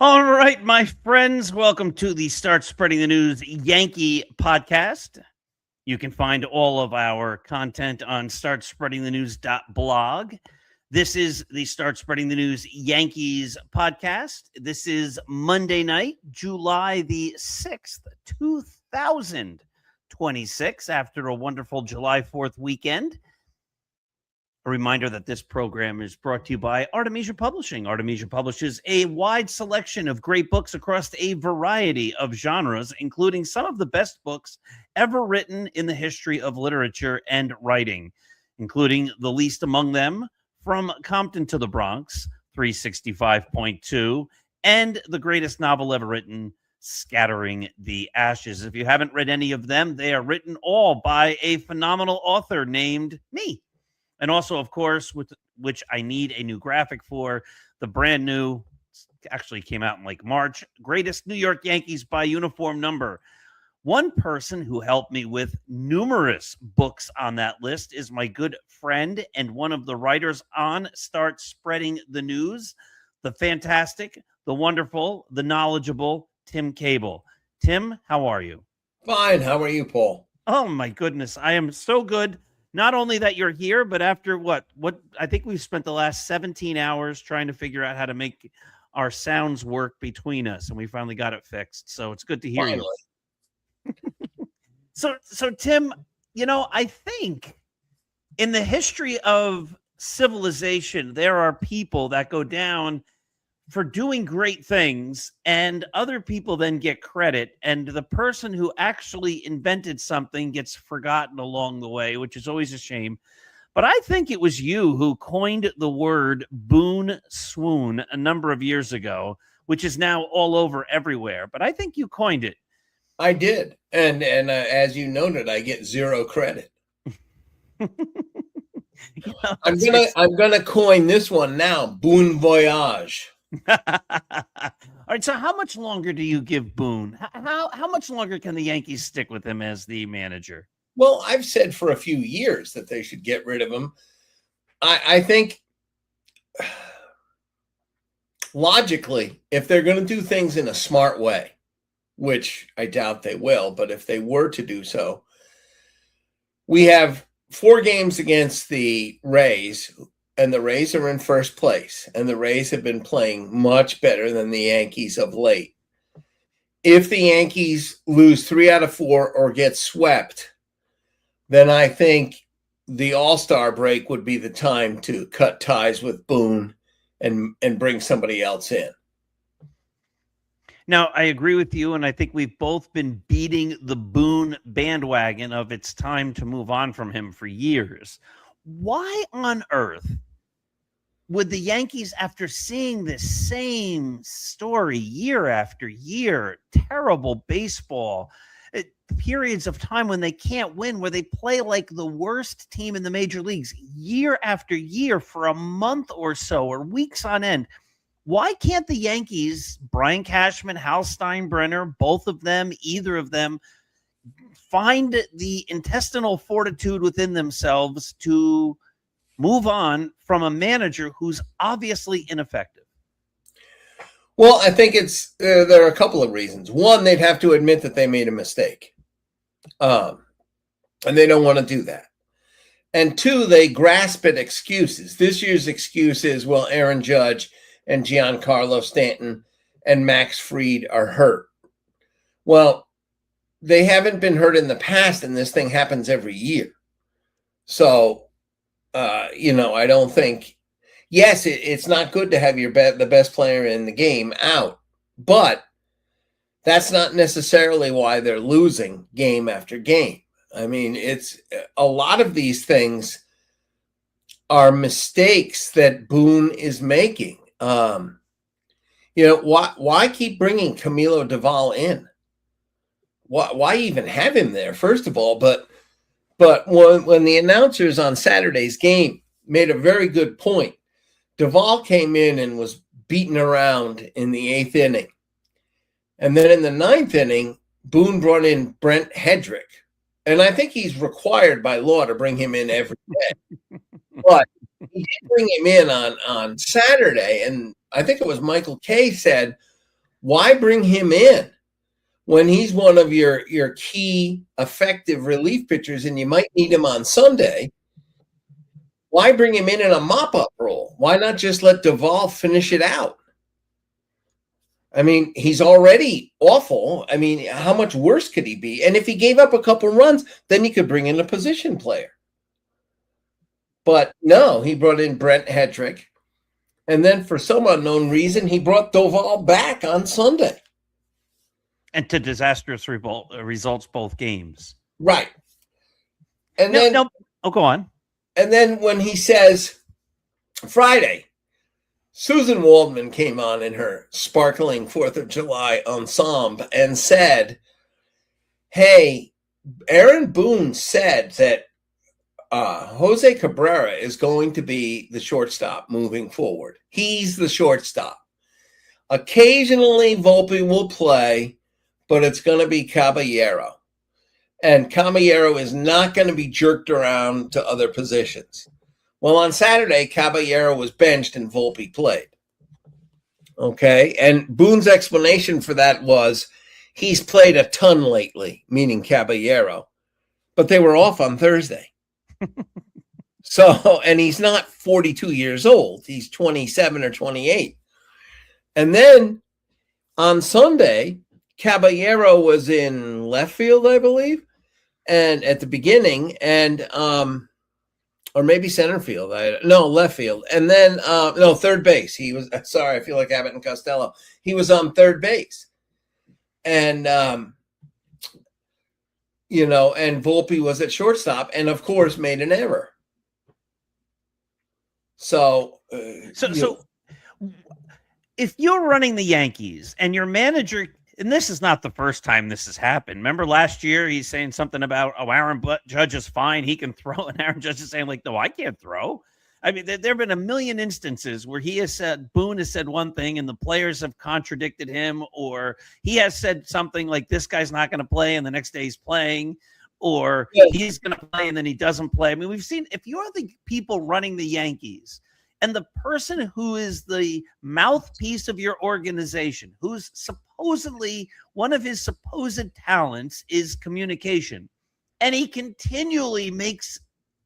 All right, my friends, welcome to the Start Spreading the News Yankee podcast. You can find all of our content on startspreadingthenews.blog. This is the Start Spreading the News Yankees podcast. This is Monday night, July the 6th, 2026, after a wonderful July 4th weekend. A reminder that this program is brought to you by Artemisia Publishing. Artemisia publishes a wide selection of great books across a variety of genres, including some of the best books ever written in the history of literature and writing, including the least among them, From Compton to the Bronx, 365.2, and the greatest novel ever written, Scattering the Ashes. If you haven't read any of them, they are written all by a phenomenal author named me. And also, of course, which I need a new graphic for, the brand new, actually came out in like March, Greatest New York Yankees by Uniform Number. One person who helped me with numerous books on that list is my good friend and one of the writers on Start Spreading the News, the fantastic, the wonderful, the knowledgeable Tim Kabel. Tim, how are you? Fine. How are you, Paul? Oh, my goodness. I am so good. Not only that you're here, but after what I think we've spent the last 17 hours trying to figure out how to make our sounds work between us, and we finally got it fixed. So it's good to hear you. So Tim, you know, I think in the history of civilization, there are people that go down for doing great things, and other people then get credit, and the person who actually invented something gets forgotten along the way, which is always a shame. But I think it was you who coined the word boon swoon a number of years ago, which is now all over everywhere. But I think you coined it. I did, and as you noted, I get zero credit. I'm gonna coin this one now. Boon voyage. All right. So how much longer do you give Boone? How much longer can the Yankees stick with him as the manager? Well, I've said for a few years that they should get rid of him. I think logically, if they're going to do things in a smart way, which I doubt they will, but if they were to do so, we have 4 games against the Rays, and the Rays are in first place, and the Rays have been playing much better than the Yankees of late. If the Yankees lose 3 out of 4 or get swept, then I think the All-Star break would be the time to cut ties with Boone and bring somebody else in. Now, I agree with you, and I think we've both been beating the Boone bandwagon of it's time to move on from him for years. Why on earth would the Yankees, after seeing this same story year after year, terrible baseball, periods of time when they can't win, where they play like the worst team in the major leagues year after year for a month or so, or weeks on end, why can't the Yankees, Brian Cashman, Hal Steinbrenner, both of them, either of them, find the intestinal fortitude within themselves to move on from a manager who's obviously ineffective? Well, I think there are a couple of reasons. One, they'd have to admit that they made a mistake. And they don't want to do that. And two, they grasp at excuses. This year's excuse is, well, Aaron Judge and Giancarlo Stanton and Max Fried are hurt. Well, they haven't been hurt in the past, and this thing happens every year. So, I don't think, yes, it's not good to have the best player in the game out, but that's not necessarily why they're losing game after game. I mean, it's a lot of these things are mistakes that Boone is making. Why keep bringing Camilo Doval in? Why even have him there, first of all? But when the announcers on Saturday's game made a very good point, Doval came in and was beaten around in the 8th inning. And then in the 9th inning, Boone brought in Brent Hedrick. And I think he's required by law to bring him in every day. But he did bring him in on Saturday. And I think it was Michael Kay said, why bring him in when he's one of your key effective relief pitchers and you might need him on Sunday? Why bring him in a mop-up role? Why not just let Doval finish it out? I mean, he's already awful. I mean, how much worse could he be? And if he gave up a couple runs, then you could bring in a position player. But no, he brought in Brent Hedrick. And then for some unknown reason, he brought Doval back on Sunday. And to disastrous results both games. Right. And go on. And then when he says Friday, Susan Waldman came on in her sparkling 4th of July ensemble and said, hey, Aaron Boone said that Jose Cabrera is going to be the shortstop moving forward. He's the shortstop. Occasionally, Volpe will play, but it's going to be Caballero. And Caballero is not going to be jerked around to other positions. Well, on Saturday, Caballero was benched and Volpe played. Okay, and Boone's explanation for that was he's played a ton lately, meaning Caballero, but they were off on Thursday. So, and he's not 42 years old. He's 27 or 28. And then on Sunday, Caballero was in left field, I believe, and at the beginning, and or maybe center field. Left field. And then, third base. He was, sorry, I feel like Abbott and Costello. He was on third base. And, and Volpe was at shortstop and, of course, made an error. So if you're running the Yankees and your manager, and this is not the first time this has happened. Remember last year, he's saying something about, Aaron Judge is fine. He can throw. And Aaron Judge is saying, like, no, I can't throw. I mean, there have been a million instances where Boone has said one thing and the players have contradicted him, or he has said something like, this guy's not going to play, and the next day he's playing, or he's going to play and then he doesn't play. I mean, we've seen, if you're the people running the Yankees and the person who is the mouthpiece of your organization, who's supposedly one of his supposed talents is communication, and he continually makes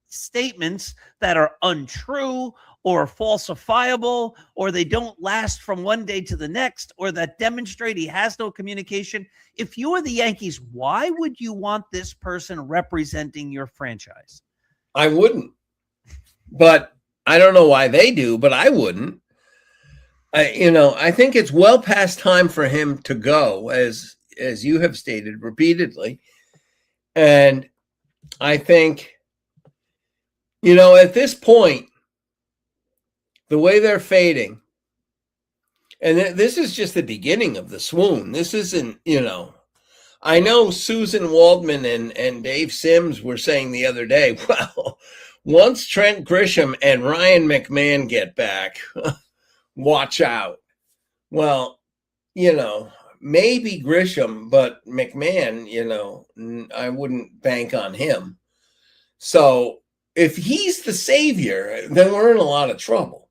statements that are untrue or falsifiable, or they don't last from one day to the next, or that demonstrate he has no communication. If you are the Yankees, why would you want this person representing your franchise? I wouldn't. But I don't know why they do, but I wouldn't. I think it's well past time for him to go, as you have stated repeatedly. And I think, at this point, the way they're fading, and this is just the beginning of the swoon. This isn't, I know Susan Waldman and Dave Sims were saying the other day, well, once Trent Grisham and Ryan McMahon get back, watch out. Well, maybe Grisham, but McMahon, I wouldn't bank on him. So if he's the savior, then we're in a lot of trouble.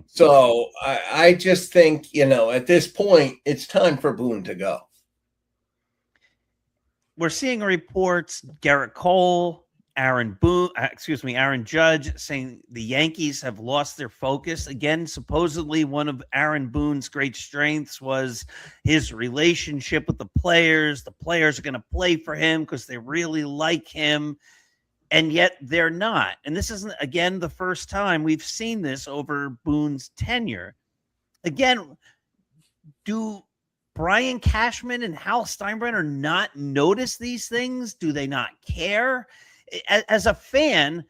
So I just think, at this point, it's time for Boone to go. We're seeing reports, Garrett Cole, Aaron Judge saying the Yankees have lost their focus. Again, supposedly one of Aaron Boone's great strengths was his relationship with the players. The players are going to play for him because they really like him. And yet they're not. And this isn't, again, the first time we've seen this over Boone's tenure. Again, do Brian Cashman and Hal Steinbrenner not notice these things? Do they not care? As a fan,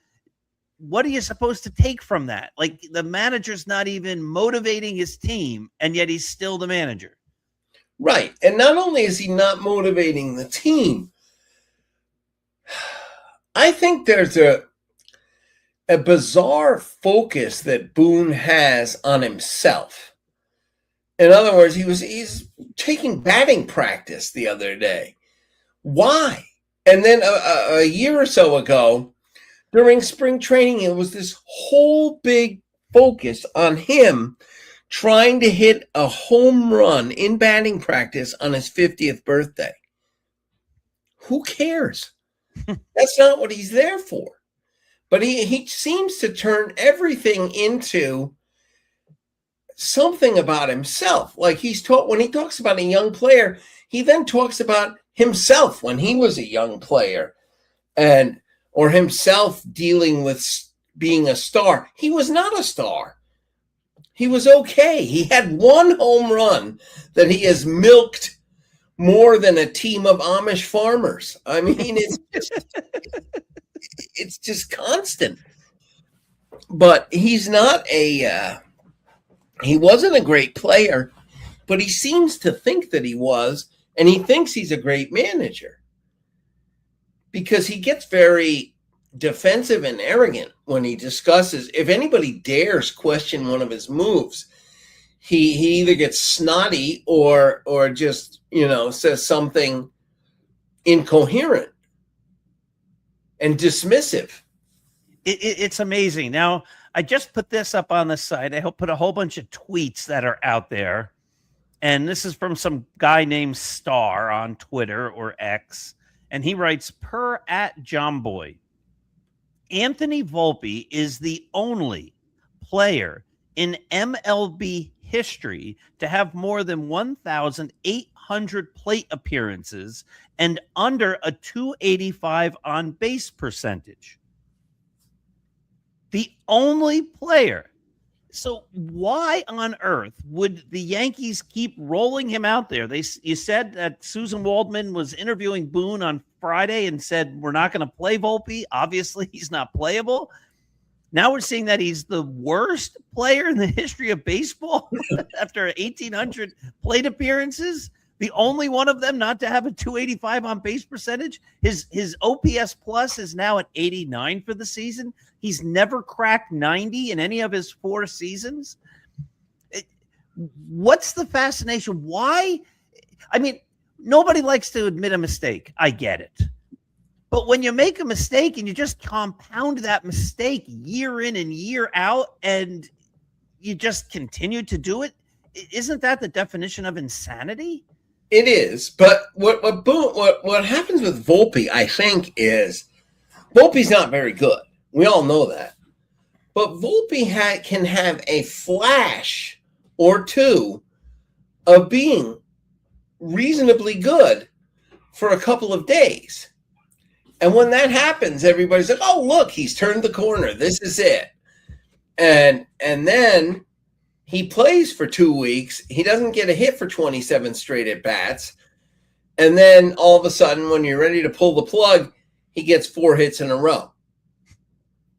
what are you supposed to take from that? Like, the manager's not even motivating his team, and yet he's still the manager. Right. And not only is he not motivating the team, I think there's a bizarre focus that Boone has on himself. In other words, he's taking batting practice the other day. Why? And then a year or so ago, during spring training, it was this whole big focus on him trying to hit a home run in batting practice on his 50th birthday. Who cares? That's not what he's there for. But he seems to turn everything into something about himself. Like when he talks about a young player, he then talks about himself when he was a young player or himself dealing with being a star. He was not a star. He was okay. He had one home run that he has milked more than a team of Amish farmers. I mean, it's just constant. But he's not he wasn't a great player, but he seems to think that he was, and he thinks he's a great manager because he gets very defensive and arrogant when he discusses. If anybody dares question one of his moves, he either gets snotty or just, says something incoherent and dismissive. It's amazing. Now, I just put this up on the site. I put a whole bunch of tweets that are out there. And this is from some guy named Star on Twitter or X. And he writes, per @JohnBoy, Anthony Volpe is the only player in MLB history to have more than 1,800 plate appearances and under a 285 on base percentage. The only player. So why on earth would the Yankees keep rolling him out there? You said that Susan Waldman was interviewing Boone on Friday and said, we're not going to play Volpe. Obviously, he's not playable. Now we're seeing that he's the worst player in the history of baseball after 1,800 plate appearances. The only one of them not to have a 285 on base percentage. His OPS plus is now at 89 for the season. He's never cracked 90 in any of his 4 seasons. What's the fascination? Why? I mean, nobody likes to admit a mistake. I get it. But when you make a mistake and you just compound that mistake year in and year out and you just continue to do it, isn't that the definition of insanity? It is. But what happens with Volpe, I think, is Volpe's not very good. We all know that. But Volpe can have a flash or two of being reasonably good for a couple of days. And when that happens, everybody's like, oh, look, he's turned the corner. This is it. And then he plays for 2 weeks. He doesn't get a hit for 27 straight at bats. And then all of a sudden, when you're ready to pull the plug, he gets 4 hits in a row.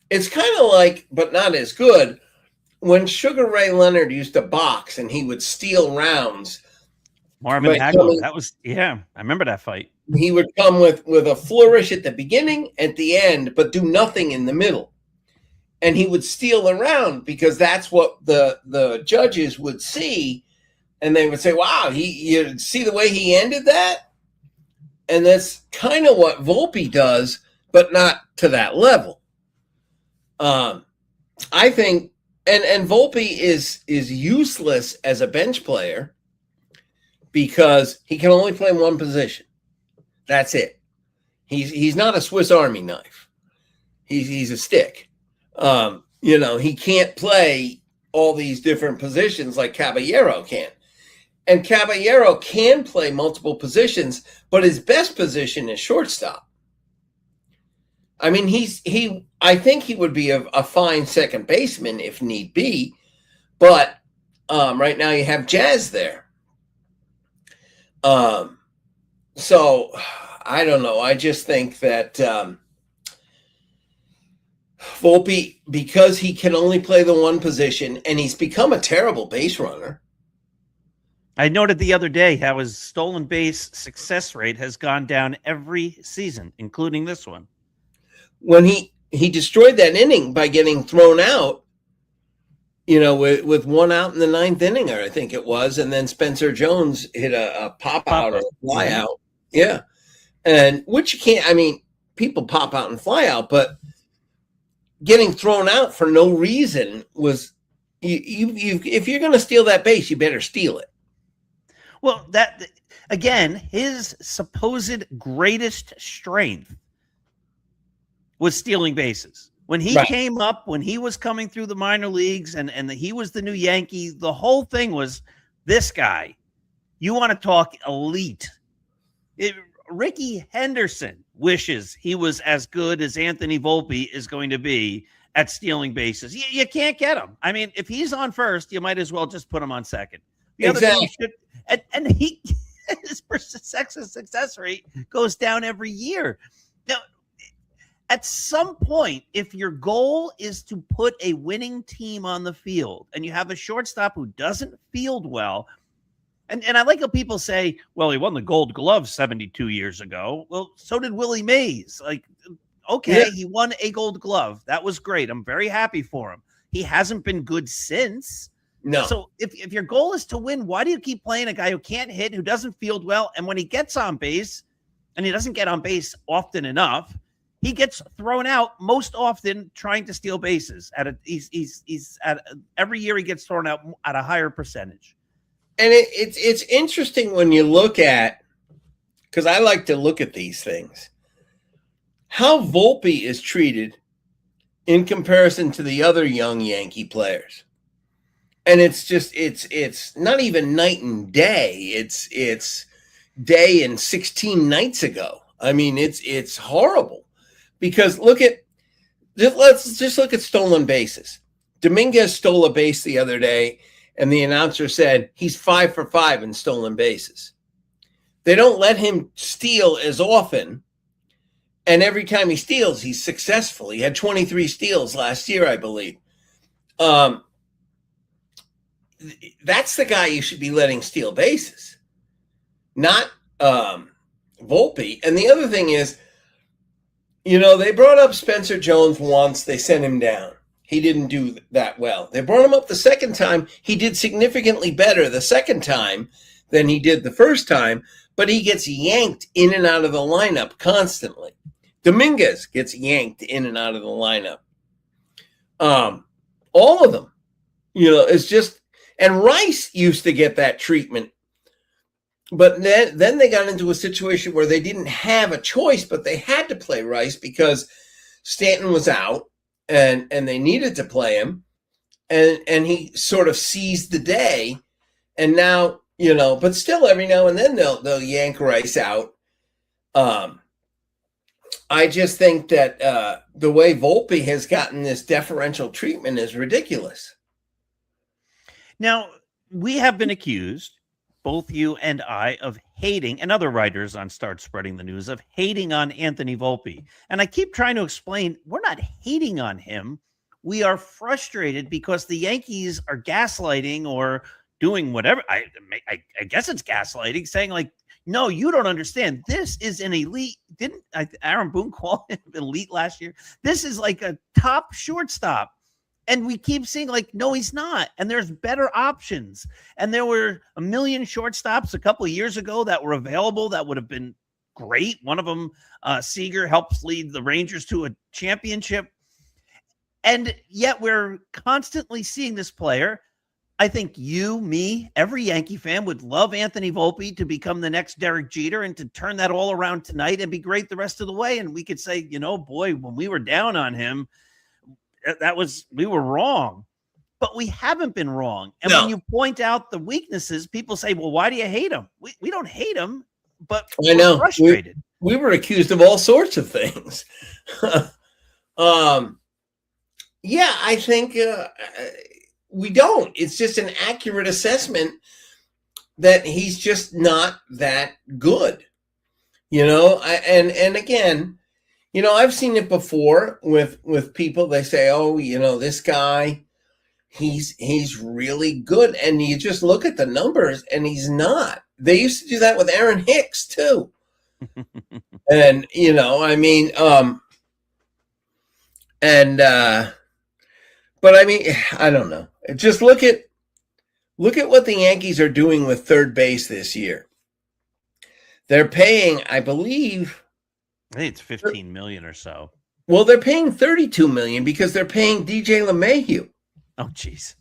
It's kind of like, but not as good, when Sugar Ray Leonard used to box and he would steal rounds. Marvin Hagler, that was, I remember that fight. He would come with a flourish at the beginning, at the end, but do nothing in the middle. And he would steal the round because that's what the judges would see. And they would say, wow, you see the way he ended that? And that's kind of what Volpe does, but not to that level. I think, and Volpe is useless as a bench player because he can only play one position. That's it. He's not a Swiss Army knife. He's a stick. He can't play all these different positions like Caballero can. And Caballero can play multiple positions, but his best position is shortstop. I mean, I think he would be a fine second baseman if need be, but right now you have Jazz there. So I don't know. I just think that Volpe, because he can only play the one position, and he's become a terrible base runner. I noted the other day how his stolen base success rate has gone down every season, including this one. When he destroyed that inning by getting thrown out, with one out in the ninth inning, I think it was, and then Spencer Jones hit a pop out or a fly out. Yeah. And which you can't, I mean, people pop out and fly out, but getting thrown out for no reason was, if you're going to steal that base, you better steal it. Well, that, again, his supposed greatest strength was stealing bases. When he came up, when he was coming through the minor leagues and he was the new Yankee, the whole thing was this guy. You want to talk elite. Ricky Henderson wishes he was as good as Anthony Volpe is going to be at stealing bases. You can't get him. I mean, if he's on first, you might as well just put him on second. The exactly. And his success rate goes down every year. Now, at some point, if your goal is to put a winning team on the field and you have a shortstop who doesn't field well, and I like how people say, well, he won the Gold Glove 72 years ago. Well, so did Willie Mays. Like, okay, he won a Gold Glove. That was great. I'm very happy for him. He hasn't been good since. No. So if your goal is to win, why do you keep playing a guy who can't hit, who doesn't field well, and when he gets on base, and he doesn't get on base often enough, he gets thrown out most often trying to steal bases. Every year he gets thrown out at a higher percentage. And it's interesting when you look at, because I like to look at these things, how Volpe is treated in comparison to the other young Yankee players. And it's just, it's not even night and day. It's day and 16 nights ago. I mean, it's horrible because let's just look at stolen bases. Dominguez stole a base the other day, and the announcer said he's 5 for 5 in stolen bases. They don't let him steal as often. And every time he steals, he's successful. He had 23 steals last year, I believe. That's the guy you should be letting steal bases, not Volpe. And the other thing is, they brought up Spencer Jones once. They sent him down. He didn't do that well. They brought him up the second time. He did significantly better the second time than he did the first time, but he gets yanked in and out of the lineup constantly. Dominguez gets yanked in and out of the lineup. All of them, it's just, and Rice used to get that treatment, but then they got into a situation where they didn't have a choice, but they had to play Rice because Stanton was out and they needed to play him. And he sort of seized the day. And now, but still every now and then they'll yank Rice out. I just think that the way Volpe has gotten this deferential treatment is ridiculous. Now, we have been accused, both you and I, of hating, and other writers on Start Spreading the News, of hating on Anthony Volpe. And I keep trying to explain, we're not hating on him. we are frustrated because the Yankees are gaslighting or doing whatever. I guess it's gaslighting, saying like, no, you don't understand. This is an elite. Didn't Aaron Boone call him elite last year? This is like a top shortstop. And we keep seeing like, no, he's not. And there's better options. And there were a million shortstops a couple of years ago that were available that would have been great. One of them, Seager, helps lead the Rangers to a championship. And yet we're constantly seeing this player. I think you, me, every Yankee fan would love Anthony Volpe to become the next Derek Jeter and to turn that all around tonight and be great the rest of the way. And we could say, boy, when we were down on him, we were wrong. But we haven't been wrong. And when you point out the weaknesses, people say, well, why do you hate him? We don't hate him, but we're frustrated. We were accused of all sorts of things. Yeah, I think we don't. It's just an accurate assessment that he's just not that good. And again, I've seen it before with people. They say, oh, this guy, he's really good. And you just look at the numbers and he's not. They used to do that with Aaron Hicks too. And, but I mean, I don't know. Just look at what the Yankees are doing with third base this year. They're paying, I believe, I think it's 15 million or so. Well, they're paying 32 million because they're paying DJ LeMahieu. Oh, geez.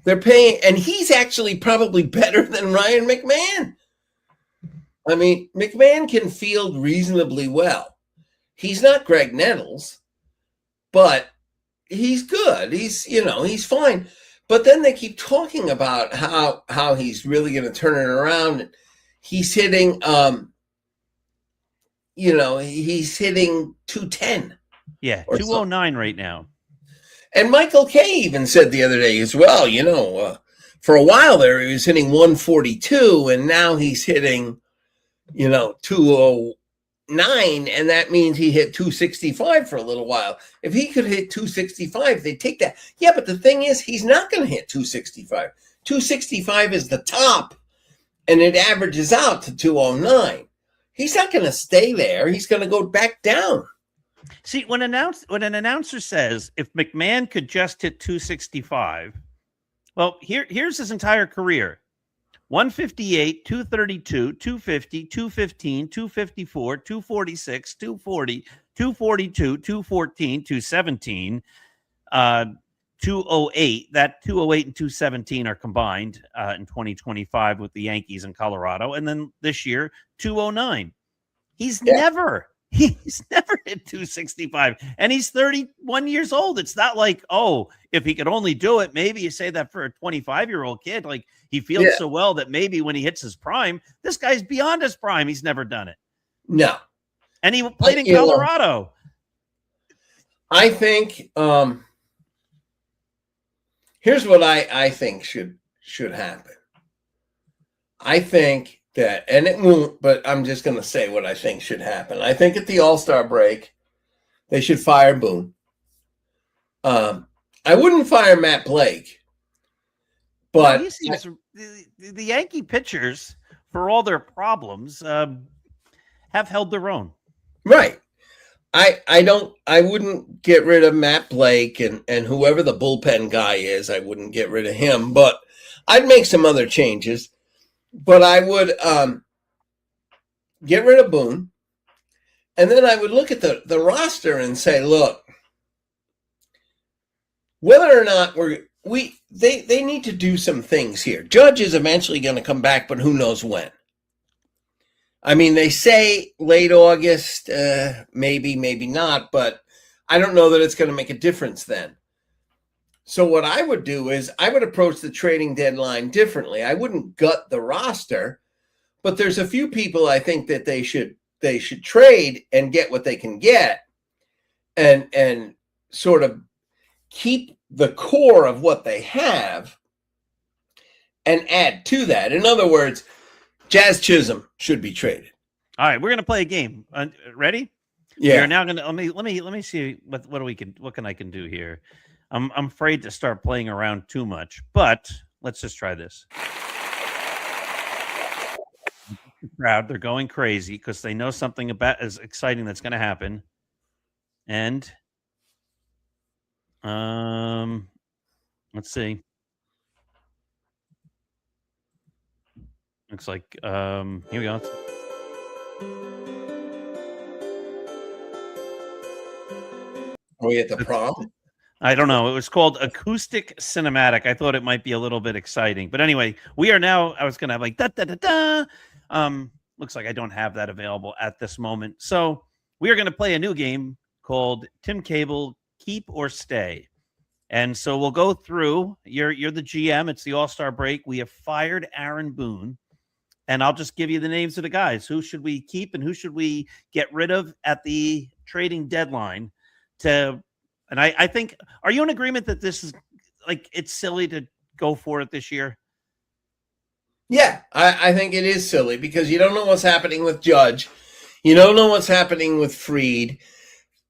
They're paying, and he's actually probably better than Ryan McMahon. I mean, McMahon can field reasonably well. He's not Greg Nettles, but he's good. He's fine. But then they keep talking about how he's really going to turn it around. He's hitting, he's hitting 210. Yeah, 209 right now. And Michael Kay even said the other day as well, for a while there he was hitting 142, and now he's hitting, 209, and that means he hit 265 for a little while. If he could hit 265, they'd take that. Yeah, but the thing is, he's not going to hit 265. 265 is the top, and it averages out to 209. He's not going to stay there. He's going to go back down. See, when an announcer says if McMahon could just hit 265, well, here's his entire career. 158, 232, 250, 215, 254, 246, 240, 242, 214, 217, 208. That 208 and 217 are combined in 2025 with the Yankees in Colorado. And then this year, 209. He's never hit 265, and he's 31 years old. It's not like, oh, if he could only do it, maybe you say that for a 25-year-old kid, like he feels so well that maybe when he hits his prime, this guy's beyond his prime. He's never done it. No. And he played in Colorado. I think here's what I think should happen. I think that, and it won't, but I'm just going to say what I think should happen. I think at the All-Star break, they should fire Boone. I wouldn't fire Matt Blake, but the Yankee pitchers, for all their problems, have held their own. Right. I wouldn't get rid of Matt Blake and whoever the bullpen guy is. I wouldn't get rid of him, but I'd make some other changes. But I would get rid of Boone, and then I would look at the roster and say, look, whether or not they need to do some things here. Judge is eventually going to come back, but who knows when. I mean, they say late August, maybe not, but I don't know that it's going to make a difference then. So what I would do is I would approach the trading deadline differently. I wouldn't gut the roster, but there's a few people I think that they should trade and get what they can get, and sort of keep the core of what they have and add to that. In other words, Jazz Chisholm should be traded. All right, we're going to play a game. Ready? Yeah. We're now going to let me see what can I do here. I'm afraid to start playing around too much, but let's just try this. The crowd, they're going crazy because they know something about as exciting that's going to happen. And let's see. Looks like here we go. Are we at the prom? I don't know. It was called Acoustic Cinematic. I thought it might be a little bit exciting. But anyway, we are now, I was going to have like da da da da. Looks like I don't have that available at this moment. So we are going to play a new game called Tim Kabel Keep or Stay. And so we'll go through. You're the GM. It's the All-Star break. We have fired Aaron Boone. And I'll just give you the names of the guys. Who should we keep and who should we get rid of at the trading deadline? And I think, are you in agreement that this is like, it's silly to go for it this year? Yeah, I think it is silly because you don't know what's happening with Judge. You don't know what's happening with Fried.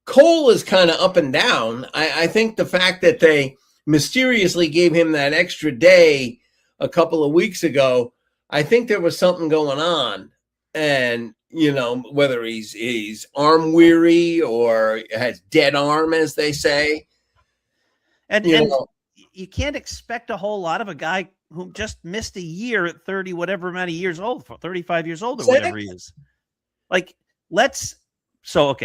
Cole is kind of up and down. I think the fact that they mysteriously gave him that extra day a couple of weeks ago, I think there was something going on. And, you know, whether he's arm weary or has dead arm, as they say. And you can't expect a whole lot of a guy who just missed a year at 30, whatever amount of years old, 35 years old or whatever he is. Like, so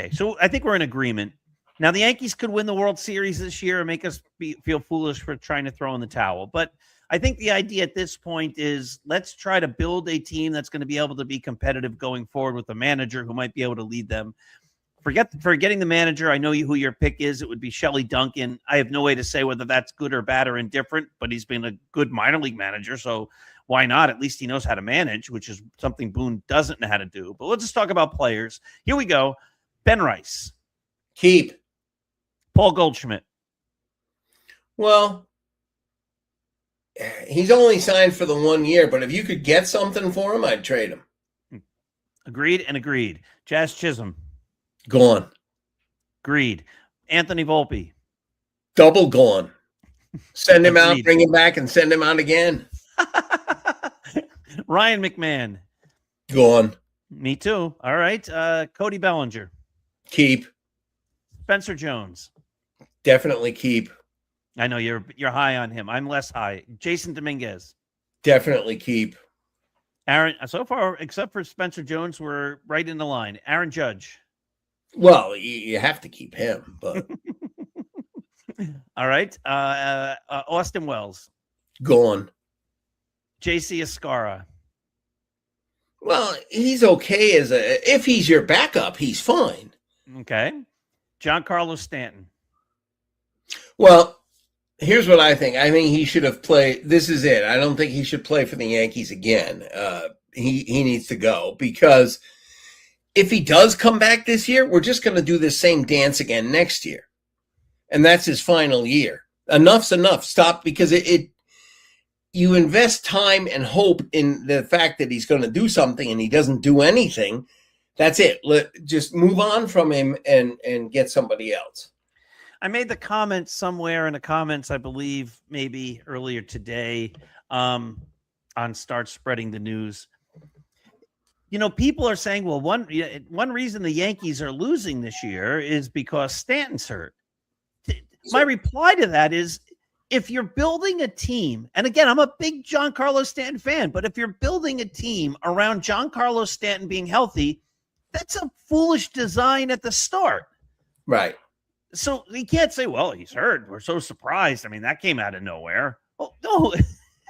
I think we're in agreement. Now, the Yankees could win the World Series this year and make us feel foolish for trying to throw in the towel. But I think the idea at this point is let's try to build a team that's going to be able to be competitive going forward with a manager who might be able to lead them. Forgetting the manager, I know who your pick is. It would be Shelley Duncan. I have no way to say whether that's good or bad or indifferent, but he's been a good minor league manager, so why not? At least he knows how to manage, which is something Boone doesn't know how to do. But let's just talk about players. Here we go. Ben Rice. Keep. Paul Goldschmidt. Well, he's only signed for the 1 year, but if you could get something for him, I'd trade him. Agreed. Jazz Chisholm. Gone. Agreed. Anthony Volpe. Double gone. Send him out, bring him back, and send him out again. Ryan McMahon. Gone. Me too. All right. Cody Bellinger. Keep. Spencer Jones. Definitely keep. I know you're high on him. I'm less high. Jason Dominguez. Definitely keep. Aaron, so far, except for Spencer Jones, we're right in the line. Aaron Judge. Well, you have to keep him, but all right. Austin Wells. Gone. JC Escara. Well, he's okay if he's your backup, he's fine. Okay. Giancarlo Stanton. Well, here's what I think. I think he should have played. This is it. I don't think he should play for the Yankees again. He needs to go because if he does come back this year, we're just going to do this same dance again next year. And that's his final year. Enough's enough. Stop, because you invest time and hope in the fact that he's going to do something and he doesn't do anything. That's it. Just move on from him and get somebody else. I made the comment somewhere in the comments, I believe, maybe earlier today on Start Spreading the News. You know, people are saying, well, one reason the Yankees are losing this year is because Stanton's hurt. My reply to that is, if you're building a team, and again, I'm a big Giancarlo Stanton fan, but if you're building a team around Giancarlo Stanton being healthy, that's a foolish design at the start. Right. So you can't say, well, he's hurt. We're so surprised. I mean, that came out of nowhere. Well, no,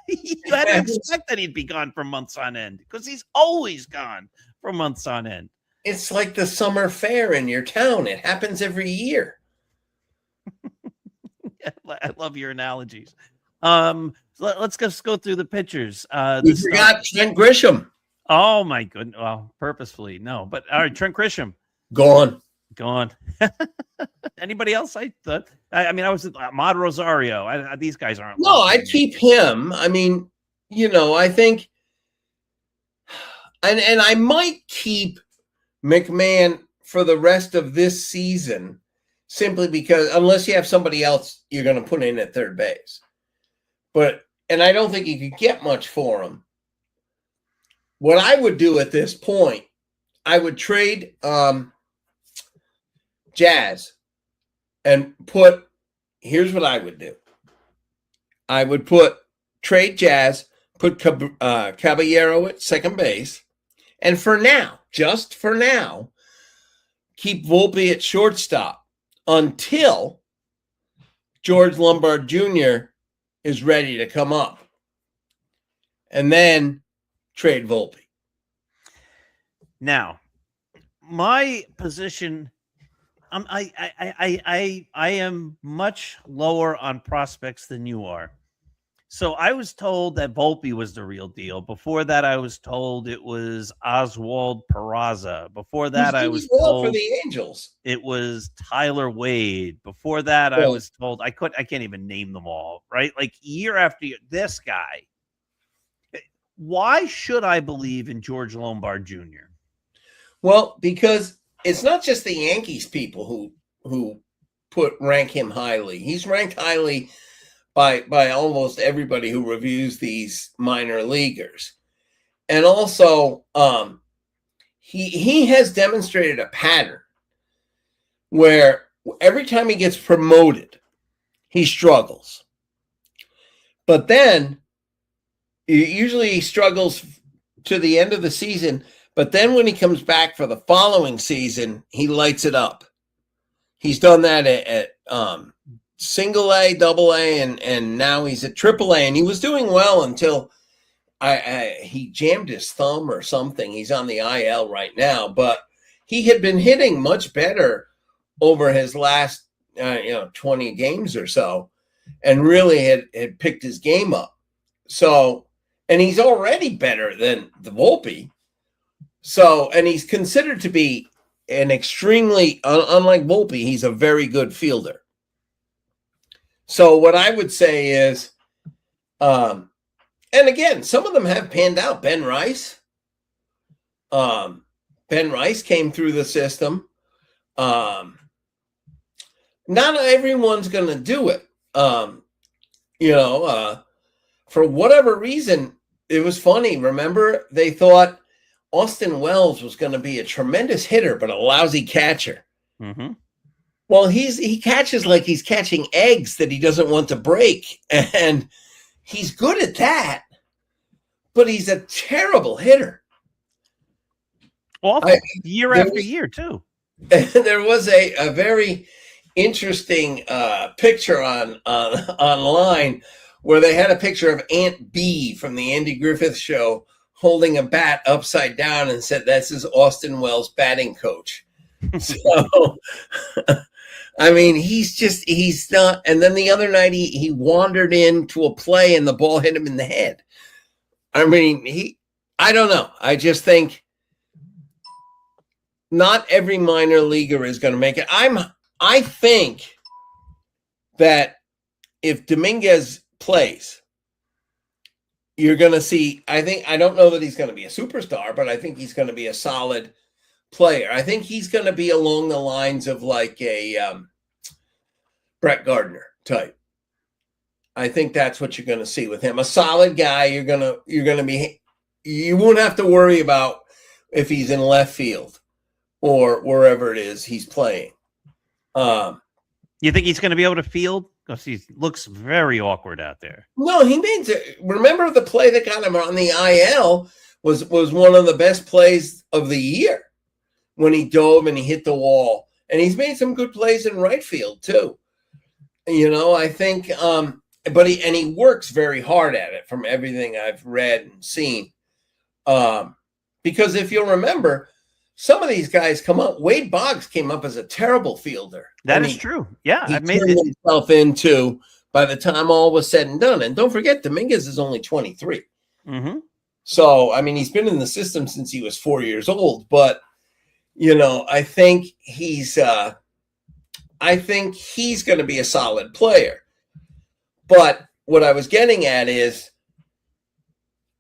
you had to expect that he'd be gone for months on end because he's always gone for months on end. It's like the summer fair in your town. It happens every year. I love your analogies. Let's just go through the pitchers. We forgot Trent Grisham. Oh, my goodness. Well, purposefully, no. But all right, Trent Grisham. Gone. Anybody else? I was Ahmad Rosario. These guys aren't. No, I'd keep him. I mean, I think, and I might keep McMahon for the rest of this season simply because unless you have somebody else you're going to put in at third base. And I don't think you could get much for him. What I would do at this point, I would trade Jazz and here's what I would do. I would trade Jazz, put Caballero at second base, and just for now, keep Volpe at shortstop until George Lombard Jr. is ready to come up. And then trade Volpe. Now, my position, I am much lower on prospects than you are. So I was told that Volpe was the real deal. Before that, I was told it was Oswald Peraza. Before that, I was told for the Angels. It was Tyler Wade. Before that, I was told I can't even name them all, right? Like year after year, this guy. Why should I believe in George Lombard Jr.? Well, because it's not just the Yankees people who rank him highly. He's ranked highly by almost everybody who reviews these minor leaguers. And also, he has demonstrated a pattern where every time he gets promoted, he struggles. But then, usually he struggles to the end of the season, but then when he comes back for the following season, he lights it up. He's done that at single A, double A, and now he's at triple A, and he was doing well until he jammed his thumb or something. He's on the IL right now, but he had been hitting much better over his last 20 games or so, and really had picked his game up. So, and he's already better than the Volpe. So, and he's considered to be an extremely, unlike Volpe, he's a very good fielder. So what I would say is, and again, some of them have panned out. Ben Rice came through the system. Not everyone's going to do it. For whatever reason, it was funny. Remember, they thought Austin Wells was going to be a tremendous hitter, but a lousy catcher. Mm-hmm. Well, he catches like he's catching eggs that he doesn't want to break, and he's good at that, but he's a terrible hitter. Awful. Year after year, too. There was a very interesting picture online where they had a picture of Aunt Bee from the Andy Griffith Show holding a bat upside down and said, "This is Austin Wells' batting coach." So, I mean, he's not. And then the other night he wandered into a play and the ball hit him in the head. I mean, I don't know. I just think not every minor leaguer is going to make it. I think that if Dominguez plays, you're going to see, I don't know that he's going to be a superstar, but I think he's going to be a solid player. I think he's going to be along the lines of like a Brett Gardner type. I think that's what you're going to see with him. A solid guy. You're going to be, you won't have to worry about if he's in left field or wherever it is he's playing. You think he's going to be able to field? Because he looks very awkward out there. No, remember the play that got him on the IL was one of the best plays of the year when he dove and he hit the wall. And he's made some good plays in right field too. I think, but he works very hard at it from everything I've read and seen. Because if you'll remember, some of these guys come up. Wade Boggs came up as a terrible fielder. That is true. Yeah, he turned himself into by the time all was said and done. And don't forget, Dominguez is only 23. Mm-hmm. So he's been in the system since he was 4 years old. But I think he's going to be a solid player. But what I was getting at is,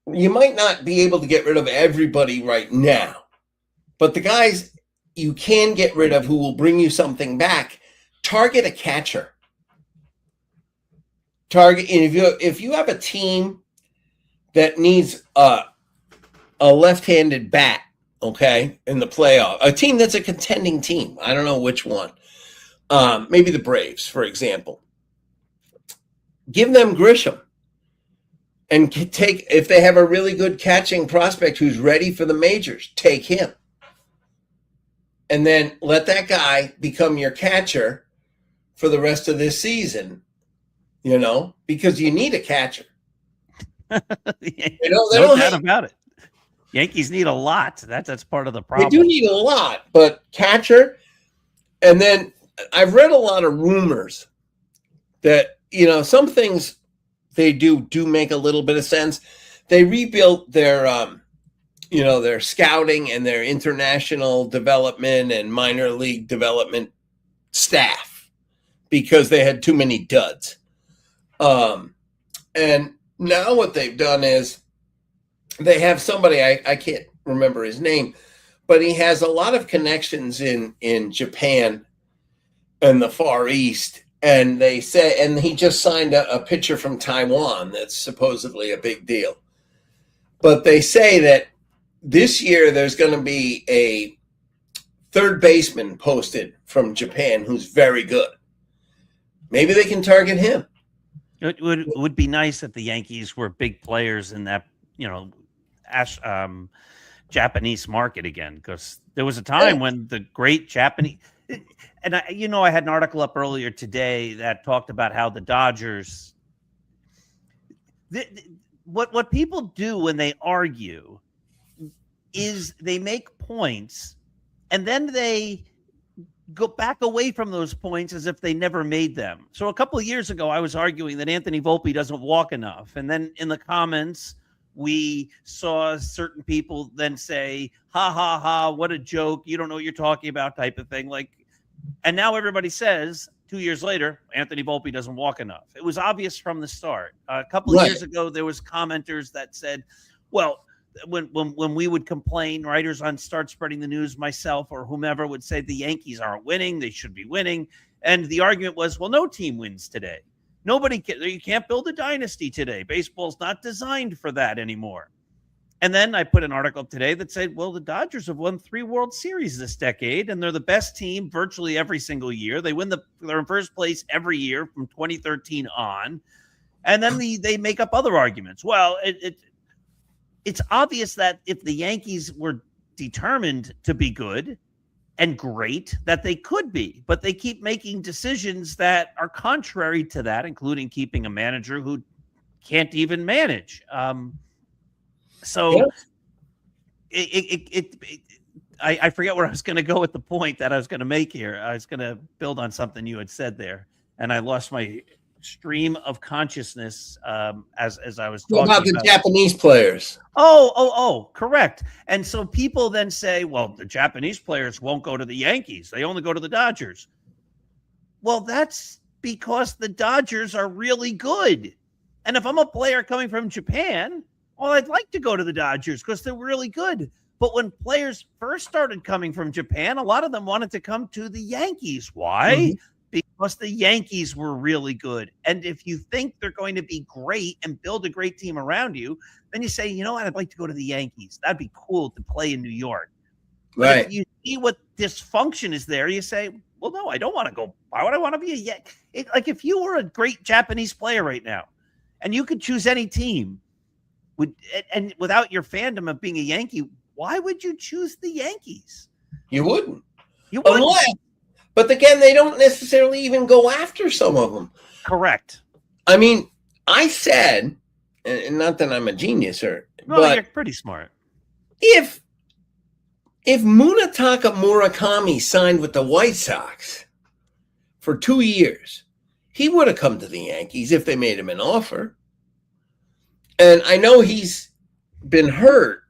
you might not be able to get rid of everybody right now. But the guys you can get rid of who will bring you something back target a catcher. Target, and if you have a team that needs a left-handed bat, okay, in the playoff, a team that's a contending team, I don't know which one, maybe the Braves, for example, give them Grisham, and take, if they have a really good catching prospect who's ready for the majors, take him, and then let that guy become your catcher for the rest of this season. You know, because you need a catcher. No doubt about it. Yankees need a lot. That's part of the problem. They do need a lot, but catcher. And then I've read a lot of rumors that, you know, some things they do make a little bit of sense. They rebuilt their, you know, their scouting and their international development and minor league development staff because they had too many duds. And now what they've done is they have somebody, I can't remember his name, but he has a lot of connections in Japan and the Far East. And they say, and he just signed a pitcher from Taiwan that's supposedly a big deal. But they say that this year there's going to be a third baseman posted from Japan who's very good. Maybe they can target him. It would be nice if the Yankees were big players in that, you know, Japanese market again, because there was a time when the great Japanese, and I had an article up earlier today that talked about how the Dodgers, what people do when they argue is they make points and then they go back away from those points as if they never made them. So a couple of years ago, I was arguing that Anthony Volpe doesn't walk enough. And then in the comments, we saw certain people then say, ha, ha, ha, what a joke. You don't know what you're talking about type of thing. Like, and now everybody says 2 years later, Anthony Volpe doesn't walk enough. It was obvious from the start. A couple of years ago, there was commenters that said, well, when we would complain, writers on Start Spreading the News, myself or whomever would say the Yankees aren't winning, they should be winning. And the argument was, well, no team wins today. You can't build a dynasty today. Baseball's not designed for that anymore. And then I put an article today that said, well, the Dodgers have won 3 World Series this decade, and they're the best team virtually every single year. They're in first place every year from 2013 on. And then they make up other arguments. Well, it's obvious that if the Yankees were determined to be good and great, that they could be, but they keep making decisions that are contrary to that, including keeping a manager who can't even manage. I forget where I was going to go with the point that I was going to make here. I was going to build on something you had said there, and I lost my stream of consciousness as I was talking about the Japanese players. Oh, correct. And so people then say, well, the Japanese players won't go to the Yankees. They only go to the Dodgers. Well, that's because the Dodgers are really good. And if I'm a player coming from Japan, well, I'd like to go to the Dodgers because they're really good. But when players first started coming from Japan, a lot of them wanted to come to the Yankees. Why? Mm-hmm. Because the Yankees were really good. And if you think they're going to be great and build a great team around you, then you say, you know what, I'd like to go to the Yankees. That'd be cool to play in New York. Right. But if you see what dysfunction is there, you say, well, no, I don't want to go. Why would I want to be a Yankee? Like if you were a great Japanese player right now and you could choose any team and without your fandom of being a Yankee, why would you choose the Yankees? You wouldn't. But again, they don't necessarily even go after some of them. Correct. I mean, I said, and not that I'm a genius, but you're pretty smart. If Munetaka Murakami signed with the White Sox for 2 years, he would have come to the Yankees if they made him an offer. And I know he's been hurt,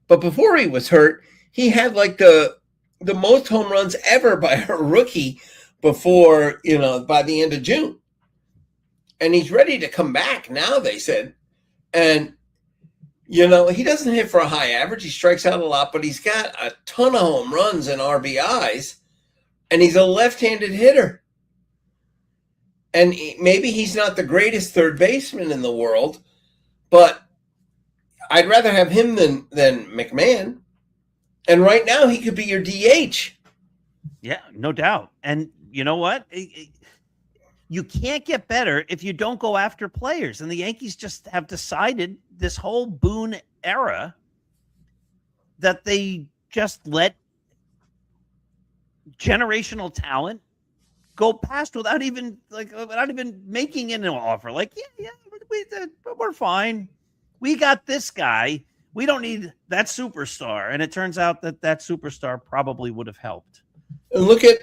but before he was hurt, he had like the most home runs ever by a rookie before, by the end of June. And he's ready to come back now, they said. And, he doesn't hit for a high average. He strikes out a lot, but he's got a ton of home runs and RBIs. And he's a left-handed hitter. And maybe he's not the greatest third baseman in the world, but I'd rather have him than McMahon. And right now, he could be your DH. Yeah, no doubt. And you know what? You can't get better if you don't go after players. And the Yankees just have decided this whole Boone era that they just let generational talent go past without even making an offer. Like, we're fine. We got this guy. We don't need that superstar. And it turns out that superstar probably would have helped. And look at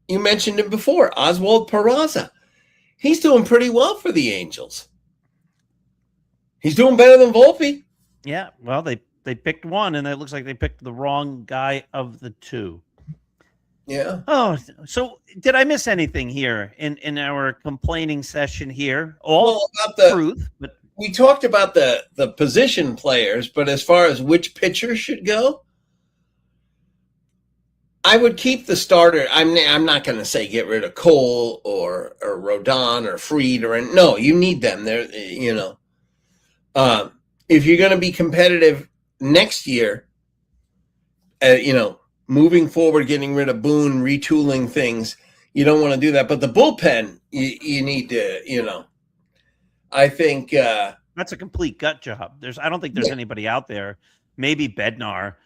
you mentioned him before, Oswald Peraza. He's doing pretty well for the Angels. He's doing better than Volpe. Yeah, well, they picked one, and it looks like they picked the wrong guy of the two. Yeah. Oh, so did I miss anything here in our complaining session here? About the truth, but we talked about the position players, but as far as which pitcher should go, I would keep the starter. I'm not going to say get rid of Cole or Rodon or Fried no. You need them. They're if you're going to be competitive next year, moving forward, getting rid of Boone, retooling things, you don't want to do that. But the bullpen, you need to, I think that's a complete gut job. I don't think there's anybody out there, maybe Bednar,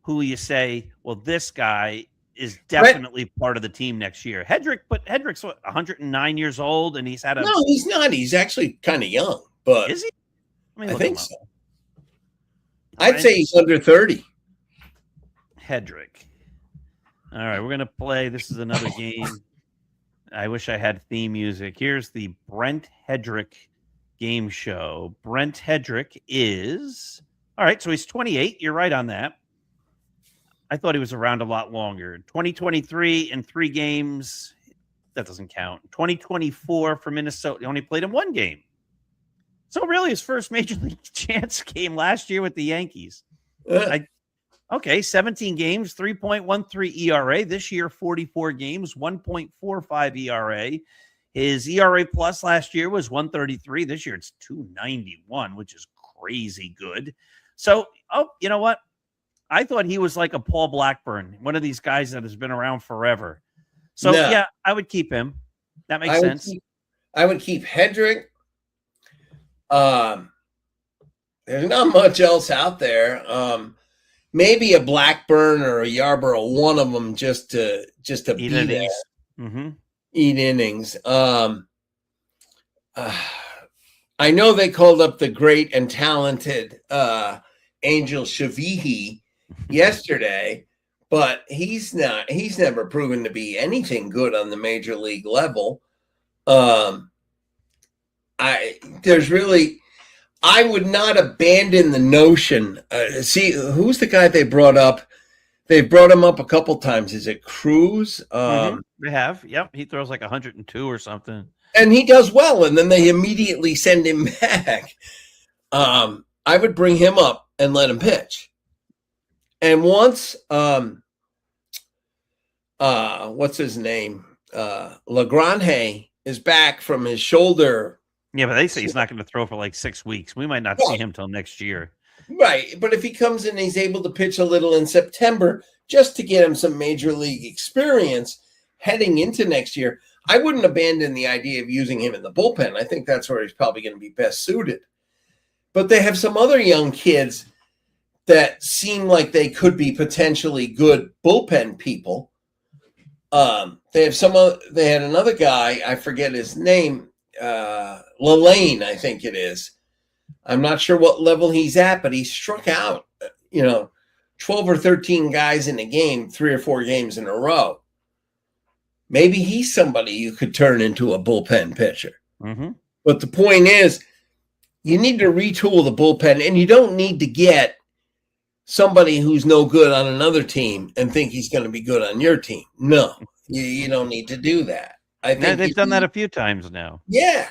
who you say, well, this guy is definitely part of the team next year. Hedrick's 109 years old, and he's had No, he's not. He's actually kind of young, but is he? I think so. I'd say he's under 30. Hedrick. All right, we're going to play. This is another game. I wish I had theme music. Here's the Brent Hedrick game show. Brent Hedrick is, all right, so he's 28. You're right on that. I thought he was around a lot longer. 2023 in 3 games. That doesn't count. 2024 for Minnesota. He only played in 1 game. So really his first major league chance came last year with the Yankees. 17 games, 3.13 ERA. This year, 44 games, 1.45 ERA. His ERA plus last year was 133. This year it's 291, which is crazy good. So, you know what? I thought he was like a Paul Blackburn, one of these guys that has been around forever. So, yeah, I would keep him. That makes sense. I would keep Hedrick. There's not much else out there. Maybe a Blackburn or a Yarborough, one of them just to eat be innings. there. Mm-hmm. Eat innings. I know they called up the great and talented Angel Shavihi yesterday, but he's never proven to be anything good on the major league level. I would not abandon the notion. See, who's the guy they brought up? They brought him up a couple times. Is it Cruz? They have. Yep. He throws like 102 or something. And he does well, and then they immediately send him back. I would bring him up and let him pitch. And once, what's his name? Lagrange is back from his shoulder. Yeah, but they say he's not going to throw for like 6 weeks. We might not see him till next year. Right. But if he comes in, he's able to pitch a little in September just to get him some major league experience heading into next year. I wouldn't abandon the idea of using him in the bullpen. I think that's where he's probably going to be best suited. But they have some other young kids that seem like they could be potentially good bullpen people. They had another guy, I forget his name, Lalane, I think it is. I'm not sure what level he's at, but he struck out, 12 or 13 guys in a game, 3 or 4 games in a row. Maybe he's somebody you could turn into a bullpen pitcher. Mm-hmm. But the point is, you need to retool the bullpen, and you don't need to get somebody who's no good on another team and think he's going to be good on your team. No, you don't need to do that. I think they've done that a few times now. Yeah.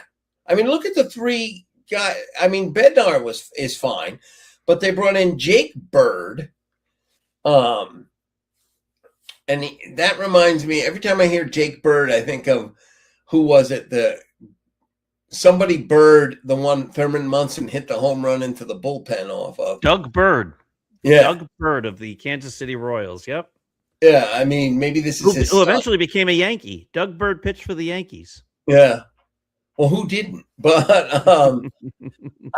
I mean, look at the 3 guys. I mean, Bednar is fine, but they brought in Jake Bird. And that reminds me, every time I hear Jake Bird, I think of who was it? Somebody Bird, the one Thurman Munson hit the home run into the bullpen off of. Doug Bird. Yeah. Doug Bird of the Kansas City Royals. Yep. Yeah, I mean, maybe this is his who eventually became a Yankee. Doug Bird pitched for the Yankees. Yeah. Well, who didn't? But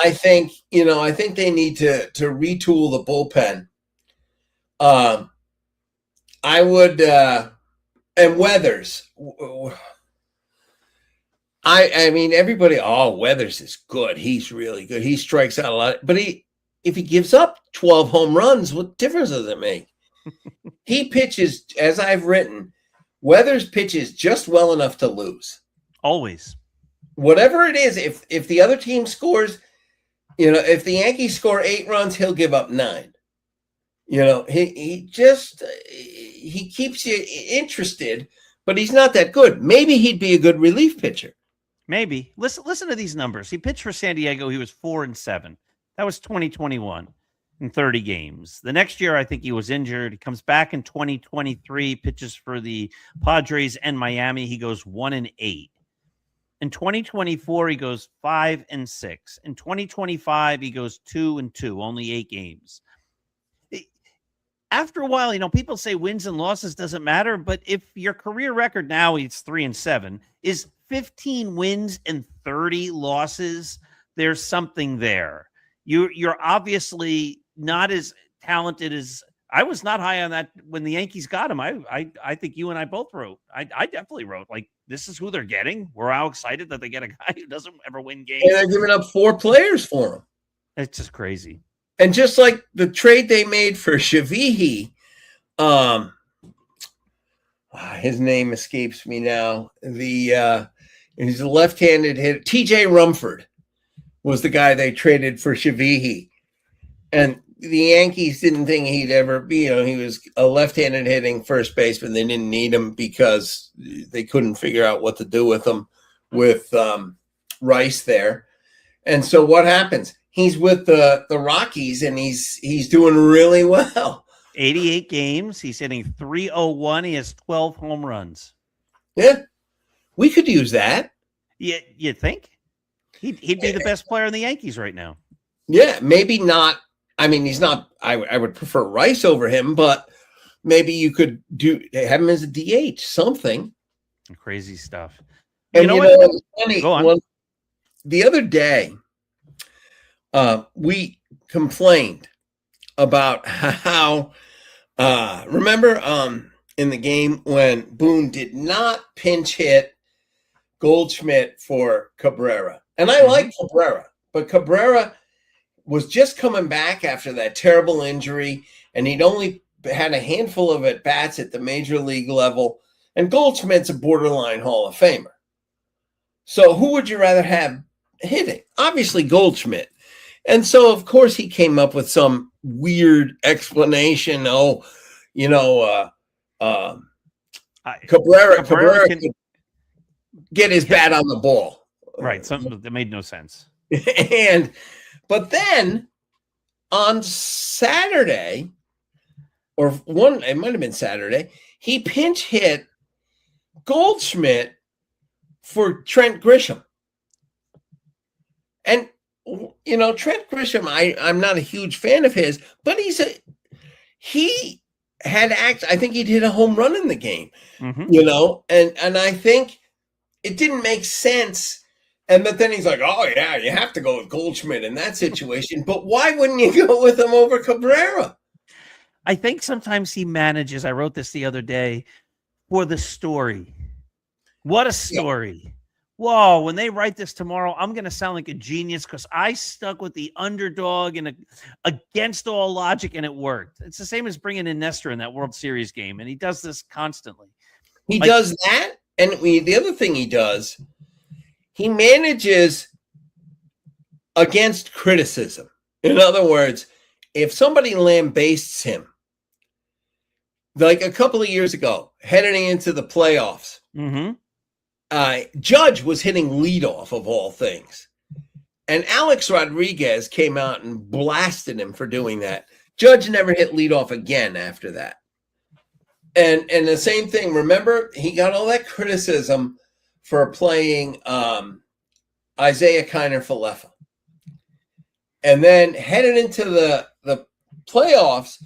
I think they need to retool the bullpen. I would and Weathers. I mean, everybody. Oh, Weathers is good. He's really good. He strikes out a lot. But if he gives up 12 home runs, what difference does it make? He pitches, as I've written, Weathers pitches just well enough to lose. Always. Whatever it is, if the other team scores, if the Yankees score 8 runs, he'll give up 9. He keeps you interested, but he's not that good. Maybe he'd be a good relief pitcher. Maybe. Listen to these numbers. He pitched for San Diego. He was 4-7. That was 2021 in 30 games. The next year, I think he was injured. He comes back in 2023, pitches for the Padres and Miami. He goes 1-8. In 2024, he goes 5-6. In 2025, he goes 2-2, only 8 games. After a while, people say wins and losses doesn't matter, but if your career record now it's 3-7 is 15 wins and 30 losses, there's something there. You're obviously not as talented as I was. Not high on that when the Yankees got him. I think you and I both wrote. I definitely wrote, like, this is who they're getting. We're all excited that they get a guy who doesn't ever win games. And they're giving up 4 players for him. It's just crazy. And just like the trade they made for Shavihi, his name escapes me now. He's a left-handed hitter. T.J. Rumford was the guy they traded for Shavihi. And the Yankees didn't think he'd ever be, he was a left-handed hitting first baseman. They didn't need him because they couldn't figure out what to do with him with Rice there. And so what happens? He's with the Rockies, and he's doing really well. 88 games. He's hitting .301. He has 12 home runs. Yeah, we could use that. Yeah, you think? He'd be the best player in the Yankees right now. Yeah, maybe not. I mean, he's not. I would prefer Rice over him, but maybe you could have him as a DH, something. Crazy stuff. And funny, go on. The other day, we complained about how remember in the game when Boone did not pinch hit Goldschmidt for Cabrera. And I like Cabrera, but Cabrera was just coming back after that terrible injury, and he'd only had a handful of at-bats at the major league level, and Goldschmidt's a borderline Hall of Famer. So who would you rather have hitting? Obviously Goldschmidt. And so, of course, he came up with some weird explanation. Cabrera can get his bat on the ball. Right. Something that made no sense. But then on Saturday, it might have been Saturday, he pinch hit Goldschmidt for Trent Grisham. And Trent Grisham, I'm not a huge fan of his, but he had I think he'd hit a home run in the game, and I think it didn't make sense. But then he's like, oh yeah, you have to go with Goldschmidt in that situation. But why wouldn't you go with him over Cabrera? I think sometimes he manages. I wrote this the other day for the story. What a story. Yeah. Whoa, when they write this tomorrow, I'm going to sound like a genius because I stuck with the underdog and against all logic, and it worked. It's the same as bringing in Nestor in that World Series game, and he does this constantly. He does that, and the other thing he does, he manages against criticism. In other words, if somebody lambastes him, like a couple of years ago, heading into the playoffs, Judge was hitting leadoff of all things. And Alex Rodriguez came out and blasted him for doing that. Judge never hit leadoff again after that. And the same thing, remember, he got all that criticism for playing Isaiah Kiner-Falefa. And then headed into the playoffs,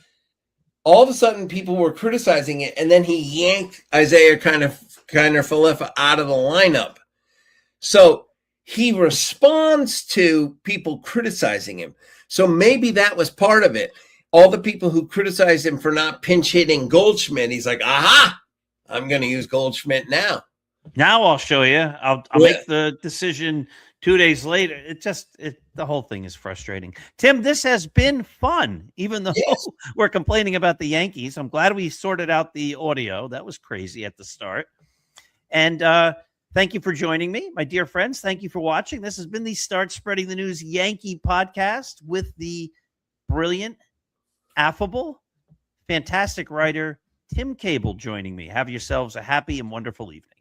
all of a sudden people were criticizing it, and then he yanked Isaiah Kiner-Falefa out of the lineup. So he responds to people criticizing him. So maybe that was part of it. All the people who criticized him for not pinch hitting Goldschmidt, he's like, aha, I'm going to use Goldschmidt now. Now I'll show you. I'll make the decision 2 days later. The whole thing is frustrating. Tim, this has been fun, even though we're complaining about the Yankees. I'm glad we sorted out the audio. That was crazy at the start. And thank you for joining me, my dear friends. Thank you for watching. This has been the Start Spreading the News Yankee podcast with the brilliant, affable, fantastic writer, Tim Kabel, joining me. Have yourselves a happy and wonderful evening.